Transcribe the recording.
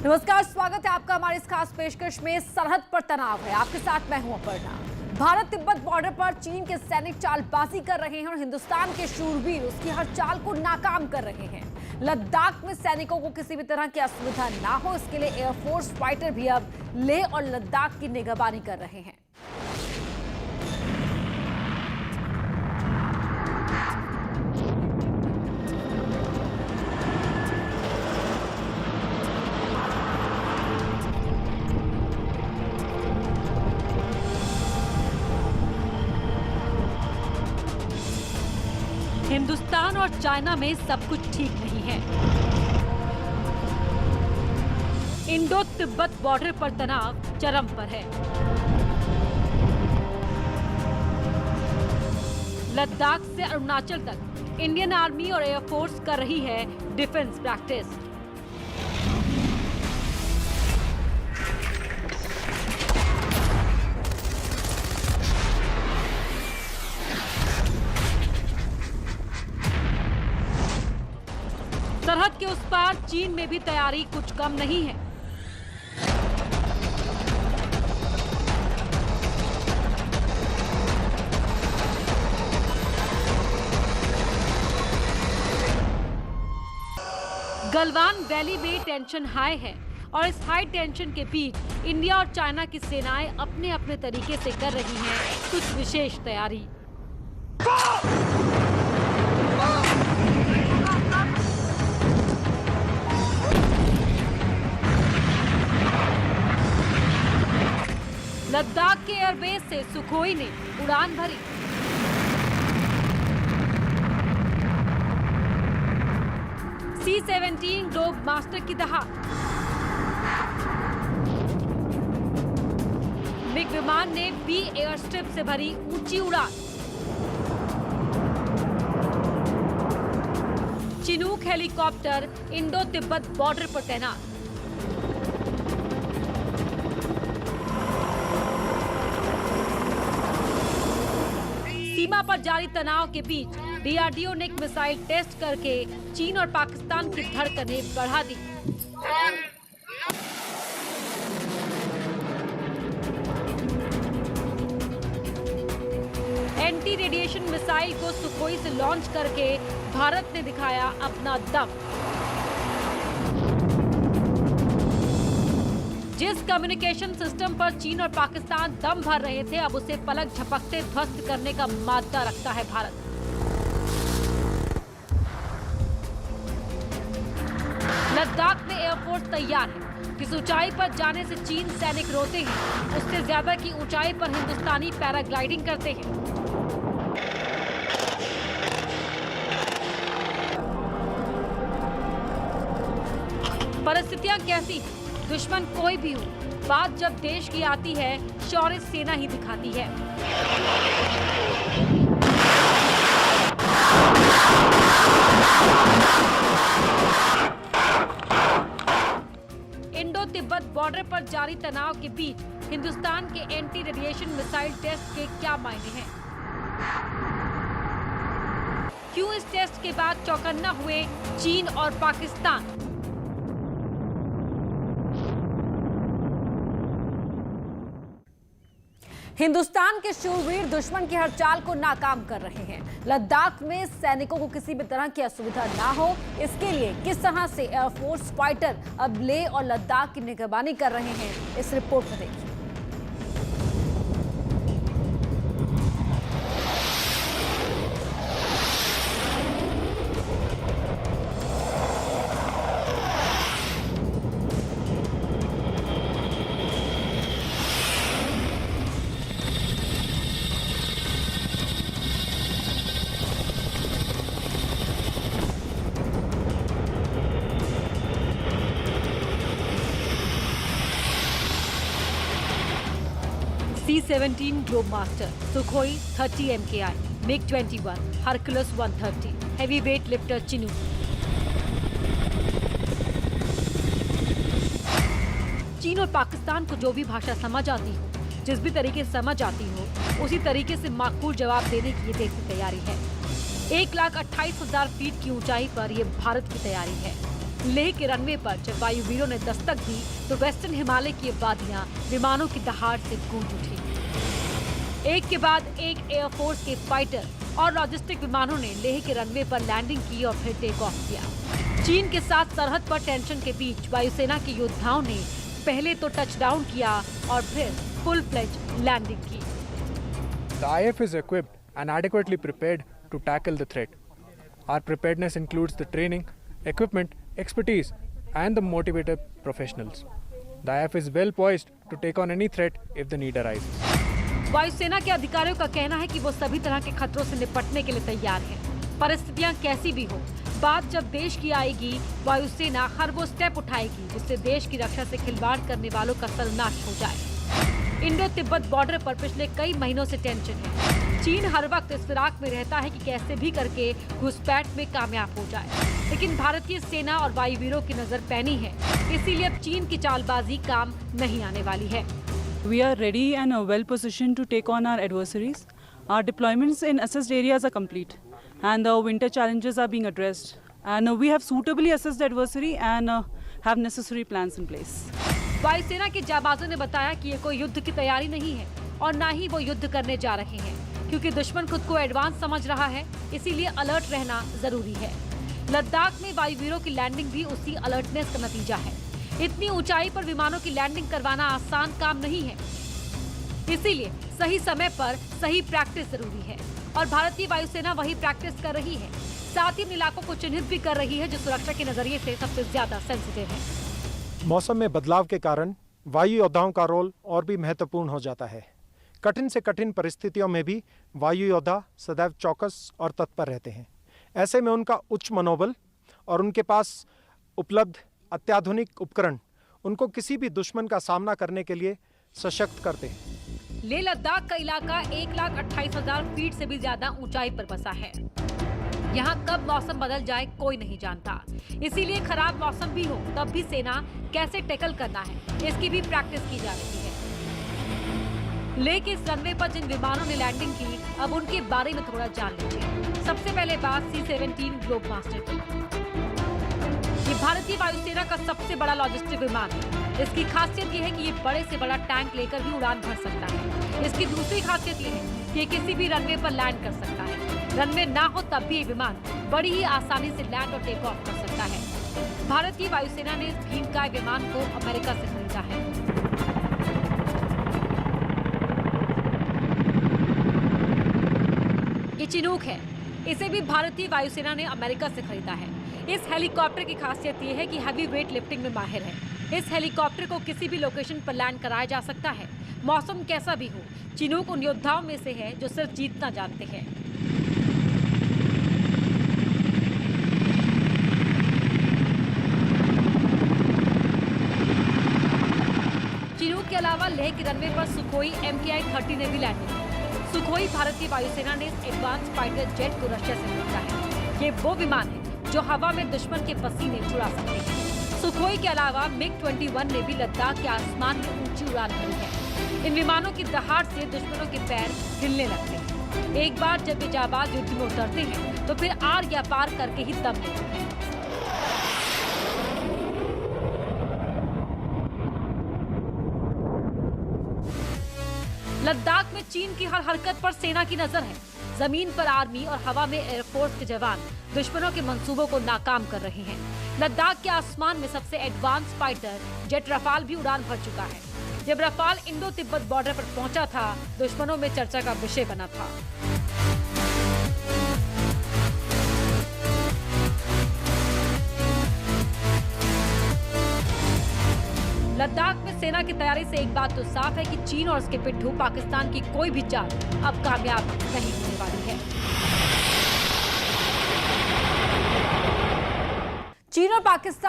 नमस्कार, स्वागत है आपका हमारी इस खास पेशकश में। सरहद पर तनाव है, आपके साथ मैं हूं अपर्णा। भारत तिब्बत बॉर्डर पर चीन के सैनिक चालबाजी कर रहे हैं और हिंदुस्तान के शूरवीर उसकी हर चाल को नाकाम कर रहे हैं। लद्दाख में सैनिकों को किसी भी तरह की असुविधा ना हो, इसके लिए एयरफोर्स फाइटर भी अब लेह और लद्दाख की निगरानी कर रहे हैं। हिंदुस्तान और चाइना में सब कुछ ठीक नहीं है। इंडो तिब्बत बॉर्डर पर तनाव चरम पर है। लद्दाख से अरुणाचल तक इंडियन आर्मी और एयरफोर्स कर रही है डिफेंस प्रैक्टिस। सरहद के उस पार चीन में भी तैयारी कुछ कम नहीं है। गलवान वैली में टेंशन हाई है और इस हाई टेंशन के बीच इंडिया और चाइना की सेनाएं अपने अपने तरीके से कर रही हैं कुछ विशेष तैयारी। लद्दाख के एयरबेस से सुखोई ने उड़ान भरी। C-17 ग्लोब मास्टर की दहाड़। मिग विमान ने B एयर स्ट्रिप से भरी ऊंची उड़ान। Chinook helicopter Indo Tibet border पर तैनात। सीमा पर जारी तनाव के बीच DRDO ने एक मिसाइल टेस्ट करके चीन और पाकिस्तान की धड़कनें बढ़ा दी। एंटी रेडिएशन मिसाइल को सुखोई से लॉन्च करके भारत ने दिखाया अपना दम। जिस कम्युनिकेशन सिस्टम पर चीन और पाकिस्तान दम भर रहे थे, अब उसे पलक झपकते ध्वस्त करने का माद्दा रखता है भारत। लद्दाख में एयरफोर्स तैयार है। किस ऊंचाई पर जाने से चीन सैनिक रोते हैं, उससे ज्यादा की ऊंचाई पर हिंदुस्तानी पैराग्लाइडिंग करते हैं। परिस्थितियां कैसी हैं? दुश्मन कोई भी हो, बात जब देश की आती है, शौर्य सेना ही दिखाती है। इंडो तिब्बत बॉर्डर पर जारी तनाव के बीच हिंदुस्तान के एंटी रेडिएशन मिसाइल टेस्ट के क्या मायने हैं? क्यों इस टेस्ट के बाद चौकन्ना हुए चीन और पाकिस्तान? हिंदुस्तान के शूरवीर दुश्मन की हर चाल को नाकाम कर रहे हैं। लद्दाख में सैनिकों को किसी भी तरह की असुविधा ना हो, इसके लिए किस तरह से एयरफोर्स फाइटर अब लेह और लद्दाख की निगरानी कर रहे हैं, इस रिपोर्ट में देखिए। C-17 globe master, Sukhoi 30 MKI, MiG-21, Hercules 130, heavy weight lifter Chinook. चीन और पाकिस्तान को जो भी भाषा समझ आती हो, जिस भी तरीके से समझ आती हो, उसी तरीके से माकूल जवाब देने की ये देश की तैयारी है। 1,28,000 फीट की ऊंचाई पर यह भारत की तैयारी है। लेह के रनवे पर जब वायुवीरों ने दस्तक दी तो वेस्टर्न हिमालय की वादियां विमानों की दहाड़ से गूंज उठी। एक के बाद एक एयरफोर्स के फाइटर और लॉजिस्टिक विमानों ने लेह के रनवे पर लैंडिंग की और फिर टेक ऑफ किया। चीन के साथ सरहद पर टेंशन के बीच वायुसेना के योद्धाओं ने पहले तो टचडाउन किया और फिर फुल फ्लेज लैंडिंग की। The IF is equipped and adequately prepared to tackle the threat. Our preparedness includes the training, equipment, expertise, and the motivated professionals. The IF is well poised to take on any threat if the need arises. वायुसेना के अधिकारियों का कहना है कि वो सभी तरह के खतरों से निपटने के लिए तैयार है। परिस्थितियां कैसी भी हो, बात जब देश की आएगी, वायुसेना हर वो स्टेप उठाएगी जिससे देश की रक्षा से खिलवाड़ करने वालों का सर्वनाश हो जाए। इंडो तिब्बत बॉर्डर पर पिछले कई महीनों से टेंशन है। चीन हर वक्त इस फिराक में रहता है कि कैसे भी करके घुसपैठ में कामयाब हो जाए, लेकिन भारतीय सेना और वायुवीरों की नजर पैनी है, इसीलिए अब चीन की चालबाजी काम नहीं आने वाली है। We are ready and well positioned to take on our adversaries. Our deployments in assessed areas are complete and the winter challenges are being addressed. And we have suitably assessed the adversary and have necessary plans in place. वायुसेना के जाबाजों ने बताया कि ये कोई युद्ध की तैयारी नहीं है और ना ही वो युद्ध करने जा रहे हैं, क्योंकि दुश्मन खुद को एडवांस समझ रहा है, इसीलिए अलर्ट रहना जरूरी है। लद्दाख में वायुवीरों की लैंडिंग भी उसी अलर्टनेस का नतीजा है। इतनी ऊंचाई पर विमानों की लैंडिंग करवाना आसान काम नहीं है, इसीलिए सही समय पर सही प्रैक्टिस जरूरी है और भारतीय वायुसेना वही प्रैक्टिस कर रही है। साथ ही इन इलाकों को चिन्हित भी कर रही है जो सुरक्षा के नजरिए से सबसे ज्यादा सेंसिटिव है। मौसम में बदलाव के कारण वायु योद्धाओं का रोल और भी महत्वपूर्ण हो जाता है। कठिन से कठिन परिस्थितियों में भी वायु योद्धा सदैव चौकस और तत्पर रहते हैं। ऐसे में उनका उच्च मनोबल और उनके पास उपलब्ध अत्याधुनिक उपकरण उनको किसी भी दुश्मन का सामना करने के लिए सशक्त करते हैं। लेह लद्दाख का इलाका 1,28,000 फीट से भी ज्यादा ऊंचाई पर बसा है। यहाँ कब मौसम बदल जाए कोई नहीं जानता, इसीलिए खराब मौसम भी हो तब भी सेना कैसे टैकल करना है, इसकी भी प्रैक्टिस की जा रही है। लेह के इस रनवे पर जिन विमानों ने लैंडिंग की, अब उनके बारे में थोड़ा जान लीजिए। सबसे पहले बात C-17 ग्लोबमास्टर की। ये भारतीय वायुसेना का सबसे बड़ा लॉजिस्टिक विमान है। इसकी खासियत ये है कि ये बड़े से बड़ा टैंक लेकर भी उड़ान भर सकता है। इसकी दूसरी खासियत ये है कि ये किसी भी रनवे पर लैंड कर सकता है। रनवे ना हो तब भी ये विमान बड़ी ही आसानी से लैंड और टेक ऑफ कर सकता है। भारत की वायुसेना ने इस भीमकाय विमान को अमेरिका से खरीदा है। ये चिनूक है, इसे भी भारतीय वायुसेना ने अमेरिका से खरीदा है। इस हेलीकॉप्टर की खासियत ये है कि हैवी वेट लिफ्टिंग में माहिर है। इस हेलीकॉप्टर को किसी भी लोकेशन पर लैंड कराया जा सकता है, मौसम कैसा भी हो। चिनूक उन योद्धाओं में से है जो सिर्फ जीतना जानते हैं। चिनूक के अलावा लेह के रनवे पर सुखोई MKI-30 ने भी लैंडिंग की। सुखोई भारतीय वायुसेना ने इस एडवांस फाइटर जेट को रशिया से खरीदा है। ये वो विमान है जो हवा में दुश्मन के पसीने चुरा सकते हैं। सुखोई के अलावा MiG-21 ने भी लद्दाख के आसमान में ऊंची उड़ान भरी है। इन विमानों की दहाड़ से दुश्मनों के पैर हिलने लगते हैं। एक बार जब ये जाबाज युद्ध में उतरते हैं तो फिर आर या पार करके ही दम लेते हैं। लद्दाख में चीन की हर हरकत पर सेना की नजर है। जमीन पर आर्मी और हवा में एयरफोर्स के जवान दुश्मनों के मंसूबों को नाकाम कर रहे हैं। लद्दाख के आसमान में सबसे एडवांस फाइटर जेट रफाल भी उड़ान भर चुका है। जब रफाल इंडो तिब्बत बॉर्डर पर पहुंचा था, दुश्मनों में चर्चा का विषय बना था। लद्दाख में सेना की तैयारी से एक बात तो साफ है कि चीन और उसके पिट्ठू पाकिस्तान की कोई भी चाल अब कामयाब नहीं होने वाली है। चीन और पाकिस्तान